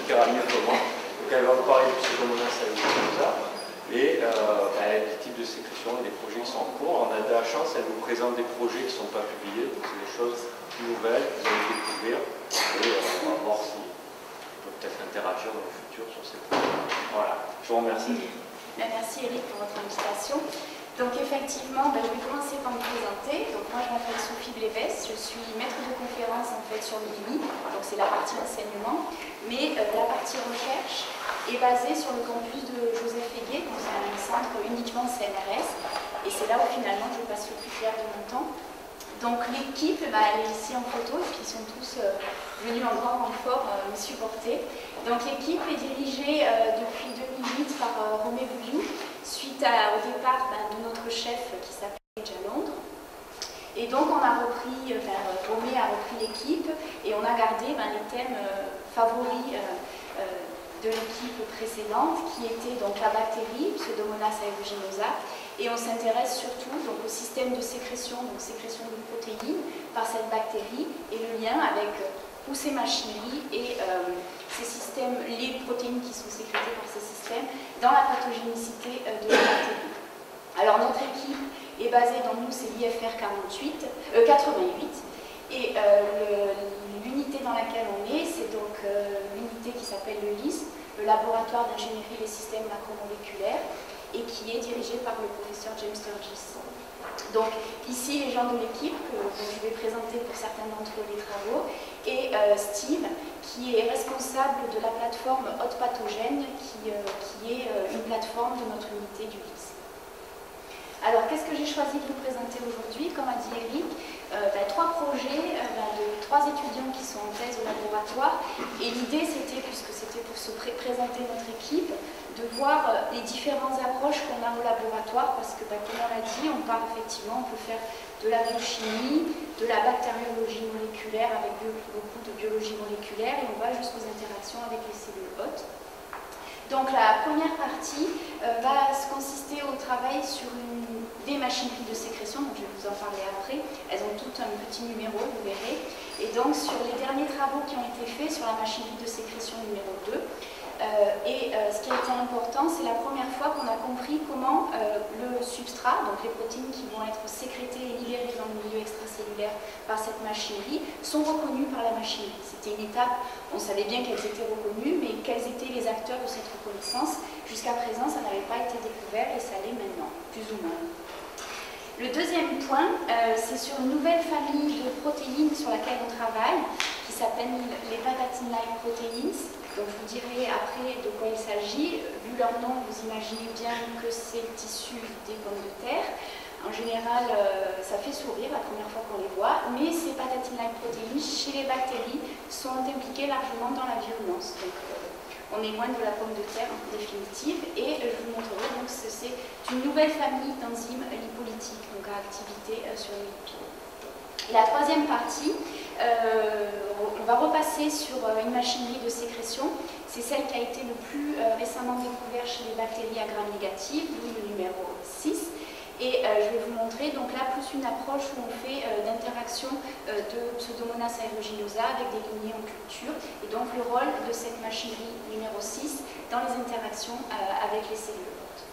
expliquera mieux que moi. Donc elle va vous parler du Pseudomonas aeruginosa et des types de sécrétion et des projets qui sont en cours. On a de la chance, elle vous présente des projets qui ne sont pas publiés, donc c'est des choses nouvelles que vous allez découvrir et on va voir si on peut peut-être interagir dans le futur sur ces projets. Voilà, je vous remercie. Merci Eric pour votre invitation. Donc effectivement, je vais commencer par me présenter. Donc moi je m'appelle Sophie Blévès, je suis maître de conférence en fait sur le LIMI, donc c'est la partie enseignement, mais la partie recherche est basée sur le campus de Joseph Héguet, donc c'est un centre uniquement CNRS, et c'est là où finalement je passe le plus clair de mon temps. Donc l'équipe, elle est ici en photo, et puis ils sont tous venus en grand renfort me supporter. Donc l'équipe est dirigée depuis 2008 par Romé Bouillou, suite au départ de notre chef qui s'appelait déjà Londres. Et donc on a repris, Romé a repris l'équipe et on a gardé les thèmes favoris de l'équipe précédente qui était donc la bactérie, Pseudomonas aeruginosa, et on s'intéresse surtout donc, au système de sécrétion, donc sécrétion de protéines par cette bactérie et le lien avec ou ces machineries et ces systèmes, les protéines qui sont sécrétées par ces systèmes dans la pathogénicité de la bactérie. Alors notre équipe est basée dans nous, c'est l'IFR 88 et l'unité dans laquelle on est, c'est donc l'unité qui s'appelle le LIS, le laboratoire d'ingénierie des systèmes macromoléculaires, et qui est dirigé par le professeur James Sturgis. Donc ici les gens de l'équipe que je vais présenter pour certains d'entre eux les travaux, et Steve qui est responsable de la plateforme Hôte Pathogène qui est une plateforme de notre unité du LIS. Alors qu'est-ce que j'ai choisi de vous présenter aujourd'hui? Comme a dit Eric, 3 projets de 3 étudiants qui sont en thèse au laboratoire, et l'idée c'était, puisque c'était pour se présenter notre équipe, de voir les différentes approches qu'on a au laboratoire, parce que comme on l'a dit, on part effectivement, on peut faire de la biochimie, de la bactériologie moléculaire avec beaucoup de biologie moléculaire, et on va jusqu'aux interactions avec les cellules hôtes. Donc la première partie va consister au travail sur des machineries de sécrétion, donc je vais vous en parler après. Elles ont toutes un petit numéro, vous verrez. Et donc sur les derniers travaux qui ont été faits sur la machinerie de sécrétion numéro 2, ce qui a été important, c'est la première fois qu'on a compris comment le substrat, donc les protéines qui vont être sécrétées et libérées dans le milieu extracellulaire par cette machinerie, sont reconnues par la machinerie. C'était une étape, on savait bien qu'elles étaient reconnues, mais quels étaient les acteurs de cette reconnaissance? Jusqu'à présent, ça n'avait pas été découvert et ça l'est maintenant, plus ou moins. Le deuxième point, c'est sur une nouvelle famille de protéines sur laquelle on travaille, qui s'appelle les patatine-like proteins. Donc je vous dirai après de quoi il s'agit. Vu leur nom, vous imaginez bien que c'est le tissu des pommes de terre. En général, ça fait sourire la première fois qu'on les voit, mais ces patatine-like proteins, chez les bactéries, sont impliquées largement dans la virulence. Donc, on est loin de la pomme de terre en définitive, et je vous montrerai donc que c'est une nouvelle famille d'enzymes lipolytiques, donc à activité sur les lipides. La troisième partie, on va repasser sur une machinerie de sécrétion. C'est celle qui a été le plus récemment découverte chez les bactéries à gram négatif, d'où le numéro 6. Et je vais vous montrer donc là plus une approche où on fait d'interaction de Pseudomonas aeruginosa avec des lignées en culture, et donc le rôle de cette machinerie numéro 6 dans les interactions avec les cellules hôtes.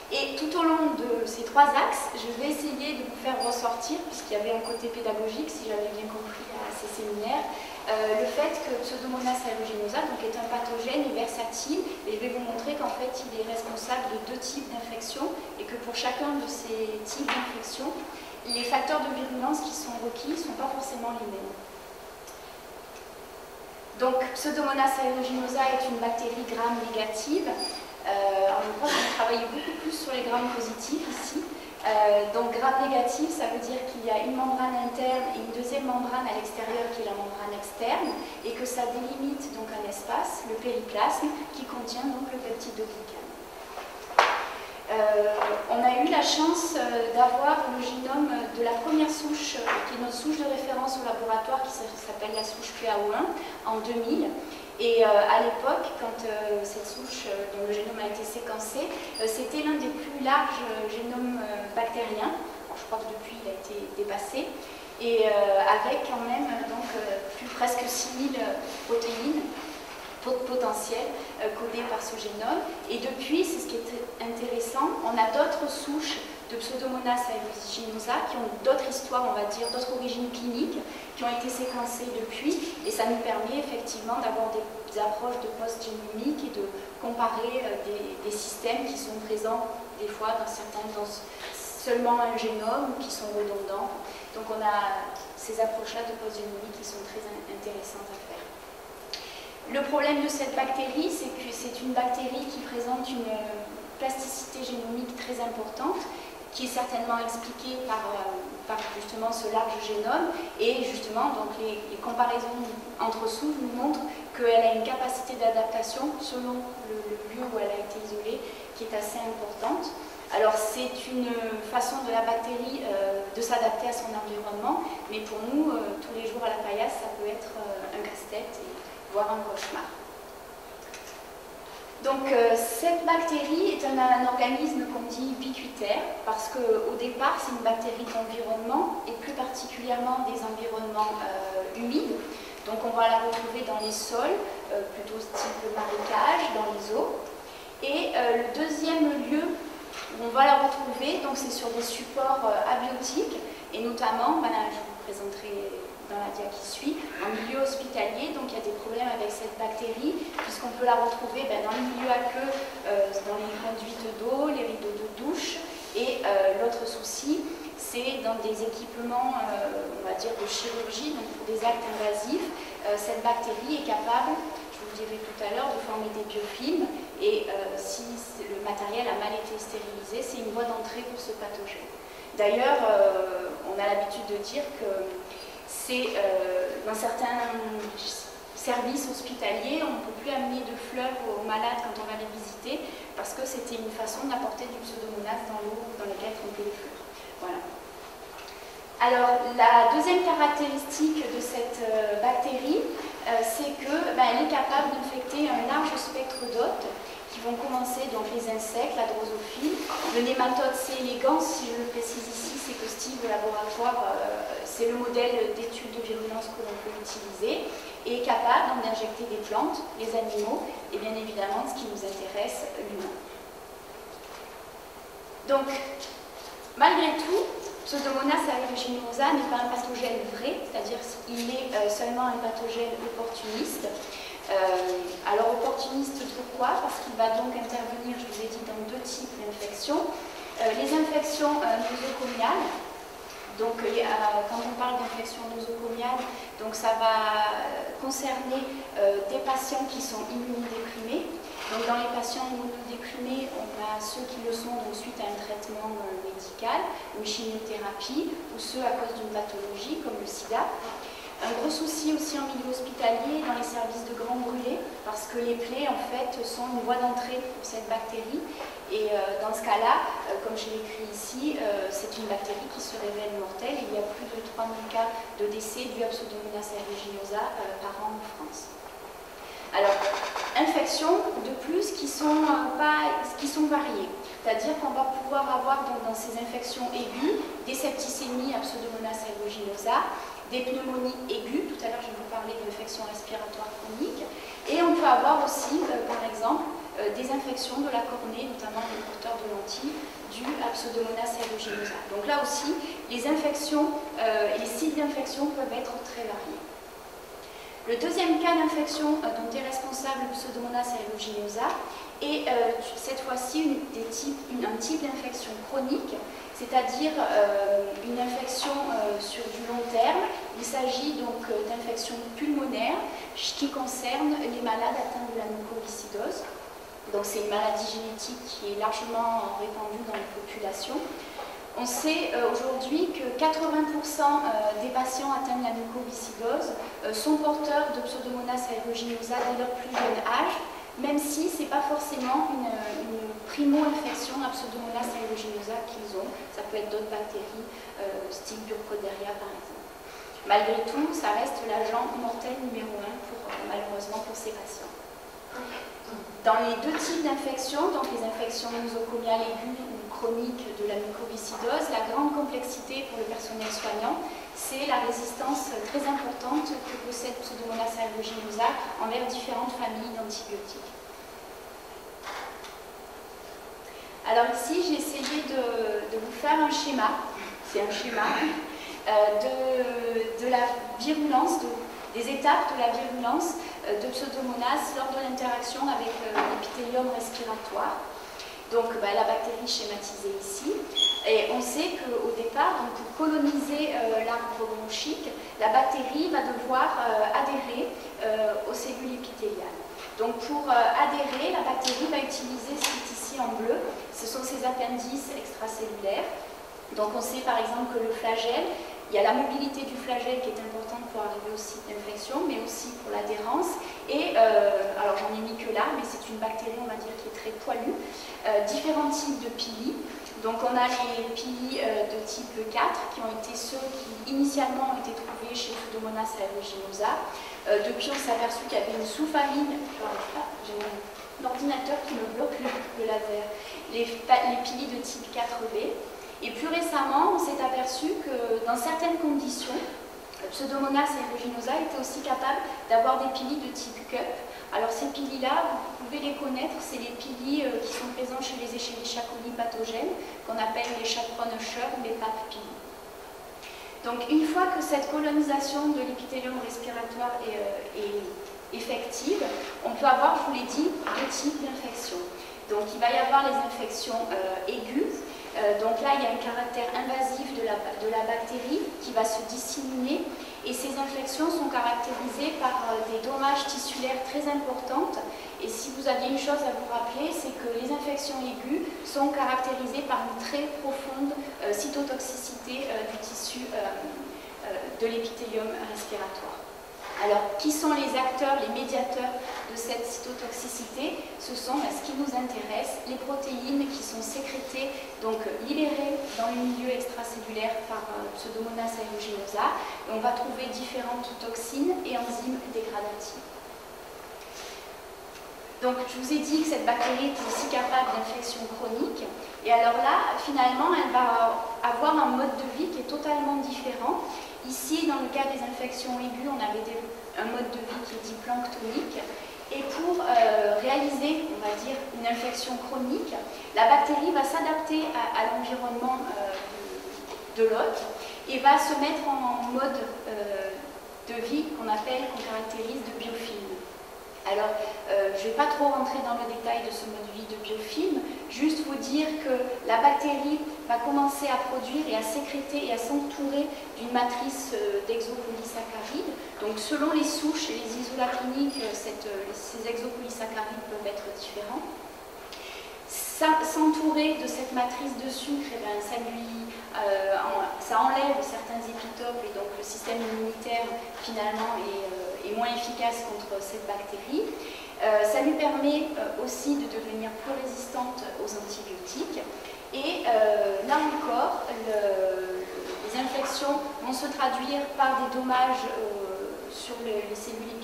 Et tout au long de ces 3 axes, je vais essayer de vous faire ressortir, puisqu'il y avait un côté pédagogique, si j'avais bien compris à ces séminaires, le fait que Pseudomonas aeruginosa donc, est un pathogène versatile, et je vais vous montrer qu'en fait il est responsable de 2 types d'infections, et que pour chacun de ces types d'infections, les facteurs de virulence qui sont requis ne sont pas forcément les mêmes. Donc Pseudomonas aeruginosa est une bactérie gram négative. Je crois qu'on travaille beaucoup plus sur les grammes positifs ici. Donc gram négatif, ça veut dire qu'il y a une membrane interne et une deuxième membrane à l'extérieur qui est la membrane externe, et que ça délimite donc un espace, le périplasme, qui contient donc le peptidoglycane. On a eu la chance d'avoir le génome de la première souche, qui est notre souche de référence au laboratoire, qui s'appelle la souche PAO1, en 2000. Et à l'époque, quand cette souche dont le génome a été séquencé, c'était l'un des plus larges génomes bactériens. Alors, je crois que depuis, il a été dépassé. Et avec quand même donc, presque 6000 protéines. potentiel codé par ce génome. Et depuis, c'est ce qui est intéressant, on a d'autres souches de Pseudomonas aeruginosa qui ont d'autres histoires, on va dire, d'autres origines cliniques, qui ont été séquencées depuis, et ça nous permet effectivement d'avoir des approches de post-génomique et de comparer des systèmes qui sont présents des fois dans seulement un génome ou qui sont redondants. Donc on a ces approches-là de post-génomique qui sont très intéressantes à faire. Le problème de cette bactérie, c'est que c'est une bactérie qui présente une plasticité génomique très importante, qui est certainement expliquée par justement ce large génome, et justement donc les comparaisons entre sous nous montrent qu'elle a une capacité d'adaptation selon le lieu où elle a été isolée qui est assez importante. Alors c'est une façon de la bactérie de s'adapter à son environnement, mais pour nous, tous les jours à la paillasse, ça peut être un casse-tête, voire un cauchemar. Donc cette bactérie est un organisme qu'on dit ubiquitaire parce qu'au départ c'est une bactérie d'environnement et plus particulièrement des environnements humides. Donc on va la retrouver dans les sols, plutôt type marécage, dans les eaux. Et le deuxième lieu où on va la retrouver, c'est sur des supports abiotiques et notamment, je vous présenterai dans la dia qui suit, en milieu hospitalier, donc il y a des problèmes avec cette bactérie, puisqu'on peut la retrouver dans les milieux aqueux, dans les conduites d'eau, les rideaux de douche, et l'autre souci, c'est dans des équipements, on va dire, de chirurgie, donc pour des actes invasifs, cette bactérie est capable, je vous le dirai tout à l'heure, de former des biofilms, et si le matériel a mal été stérilisé, c'est une voie d'entrée pour ce pathogène. D'ailleurs, on a l'habitude de dire que c'est dans certains services hospitaliers, on ne peut plus amener de fleurs aux malades quand on va les visiter parce que c'était une façon d'apporter du Pseudomonas dans l'eau dans laquelle tremper les fleurs. Voilà. Alors, la deuxième caractéristique de cette bactérie, c'est qu'elle est capable d'infecter un large spectre d'hôtes qui vont commencer, donc les insectes, la drosophile. Le nématode C. elegans, si je le précise ici, c'est que style de laboratoire, c'est le modèle d'étude de virulence que l'on peut utiliser, et est capable d'injecter des plantes, les animaux, et bien évidemment, ce qui nous intéresse, l'humain. Donc, malgré tout, Pseudomonas aeruginosa n'est pas un pathogène vrai, c'est-à-dire qu'il est seulement un pathogène opportuniste. Alors opportuniste pourquoi? Parce qu'il va donc intervenir, je vous ai dit, dans deux types d'infections. Les infections nosocomiales, donc quand on parle d'infection nosocomiale, donc ça va concerner des patients qui sont immunodéprimés. Donc dans les patients immunodéprimés, on a ceux qui le sont donc, suite à un traitement médical, une chimiothérapie, ou ceux à cause d'une pathologie comme le sida. Un gros souci aussi en milieu hospitalier dans les services de grands brûlés, parce que les plaies en fait sont une voie d'entrée pour cette bactérie. Et dans ce cas-là, comme je l'ai écrit ici, c'est une bactérie qui se révèle mortelle. Il y a plus de 3000 cas de décès dus à Pseudomonas aeruginosa par an en France. Alors, infections de plus qui sont variées. C'est-à-dire qu'on va pouvoir avoir donc, dans ces infections aiguës des septicémies à Pseudomonas aeruginosa, des pneumonies aiguës, tout à l'heure je vais vous parler d'infections respiratoires chroniques, et on peut avoir aussi, par exemple, des infections de la cornée, notamment les porteurs de lentilles, dues à Pseudomonas aeruginosa. Donc là aussi, les infections, les sites d'infection peuvent être très variés. Le deuxième cas d'infection dont est responsable Pseudomonas aeruginosa est cette fois-ci un type d'infection chronique, c'est-à-dire une infection sur du long terme. Il s'agit donc d'infections pulmonaires qui concernent les malades atteints de la mucoviscidose. Donc c'est une maladie génétique qui est largement répandue dans les populations. On sait aujourd'hui que 80% des patients atteints de la mucoviscidose sont porteurs de Pseudomonas aeruginosa dès leur plus jeune âge, même si ce n'est pas forcément une primo-infection à Pseudomonas aeruginosa qu'ils ont. Ça peut être d'autres bactéries, style Burkholderia par exemple. Malgré tout, ça reste l'agent mortel numéro 1 malheureusement pour ces patients. Dans les deux types d'infections, donc les infections nosocomiales aiguës ou chroniques de la mucoviscidose, la grande complexité pour le personnel soignant, c'est la résistance très importante que possède Pseudomonas aeruginosa envers différentes familles d'antibiotiques. Alors ici, j'ai essayé de vous faire un schéma, c'est un schéma, de la virulence, des étapes de la virulence de Pseudomonas lors de l'interaction avec l'épithélium respiratoire. Donc la bactérie schématisée ici. Et on sait qu'au départ, donc, pour coloniser l'arbre bronchique, la bactérie va devoir adhérer aux cellules épithéliales. Donc pour adhérer, la bactérie va utiliser ce qui est ici en bleu, ce sont ses appendices extracellulaires. Donc on sait par exemple que le flagelle, il y a la mobilité du flagelle qui est importante pour arriver au site d'infection, mais aussi pour l'adhérence. Et, alors j'en ai mis que là, mais c'est une bactérie, on va dire, qui est très poilue. Différents types de pili. Donc on a les pili de type 4, qui ont été ceux qui initialement ont été trouvés chez Pseudomonas aeruginosa. Depuis, on s'est aperçu qu'il y avait une sous-famille, j'ai un ordinateur qui me bloque le laser, les pili de type 4b. Et plus récemment, on s'est aperçu que dans certaines conditions, Pseudomonas aeruginosa était aussi capable d'avoir des pili de type cup. Alors ces pili-là, vous pouvez les connaître, c'est les pili qui sont présents chez les Escherichia coli pathogènes, qu'on appelle les chaperone-Usher ou les PAP pili. Donc une fois que cette colonisation de l'épithélium respiratoire est effective, on peut avoir, je vous l'ai dit, deux types d'infections. Donc il va y avoir les infections aiguës. Donc là, il y a un caractère invasif de la bactérie qui va se disséminer et ces infections sont caractérisées par des dommages tissulaires très importantes. Et si vous aviez une chose à vous rappeler, c'est que les infections aiguës sont caractérisées par une très profonde cytotoxicité du tissu de l'épithélium respiratoire. Alors, qui sont les acteurs, les médiateurs de cette cytotoxicité? Ce sont, ce qui nous intéresse, les protéines qui sont sécrétées, donc libérées dans le milieu extracellulaire par Pseudomonas aeruginosa. Et on va trouver différentes toxines et enzymes dégradatives. Donc, je vous ai dit que cette bactérie est aussi capable d'infection chronique. Et alors là, finalement, elle va avoir un mode de vie qui est totalement différent. Ici, dans le cas des infections aiguës, on avait un mode de vie qui est dit planctonique. Et pour réaliser, on va dire, une infection chronique, la bactérie va s'adapter à l'environnement de l'hôte et va se mettre en mode de vie qu'on caractérise de biofilm. Alors, je ne vais pas trop rentrer dans le détail de ce mode de vie de biofilm, juste vous dire que la bactérie va commencer à produire et à sécréter et à s'entourer d'une matrice d'exopolysaccharides. Donc, selon les souches et les isolats cliniques, ces exopolysaccharides peuvent être différents. S'entourer de cette matrice de sucre, eh bien, ça enlève certains épitopes et donc le système immunitaire finalement est moins efficace contre cette bactérie. Ça lui permet aussi de devenir plus résistante aux antibiotiques. Et là encore, les infections vont se traduire par des dommages sur les cellules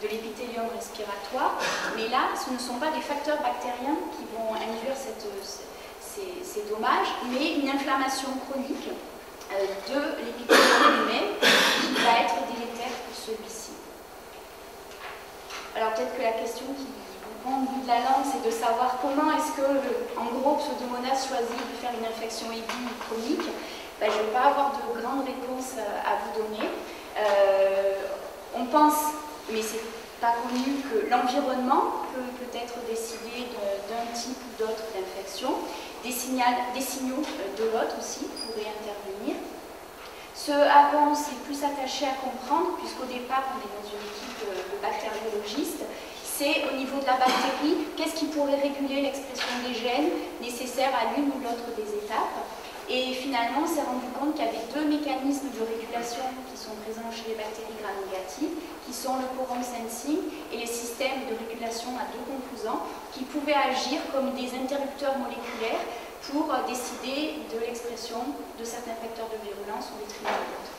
de l'épithélium respiratoire. Mais là, ce ne sont pas des facteurs bactériens qui vont induire ces dommages, mais une inflammation chronique de l'épithélium lui-même qui va être délétère pour celui-ci. Alors peut-être que la question qui vous prend au bout de la langue, c'est de savoir comment est-ce que, en gros, Pseudomonas choisit de faire une infection aiguë ou chronique. Ben, je ne vais pas avoir de grandes réponses à vous donner. On pense, mais c'est pas connu, que l'environnement peut peut-être décider d'un type ou d'autre d'infection. Des signaux de l'hôte aussi pourraient intervenir. Ce à quoi on s'est plus attaché à comprendre, puisqu'au départ on est dans une équipe de bactériologistes, c'est au niveau de la bactérie, qu'est-ce qui pourrait réguler l'expression des gènes nécessaires à l'une ou l'autre des étapes. Et finalement, on s'est rendu compte qu'il y avait deux mécanismes de régulation qui sont présents chez les bactéries gram-négatives, qui sont le quorum sensing et les systèmes de régulation à deux composants, qui pouvaient agir comme des interrupteurs moléculaires pour décider de l'expression de certains facteurs de virulence au détriment d'autres.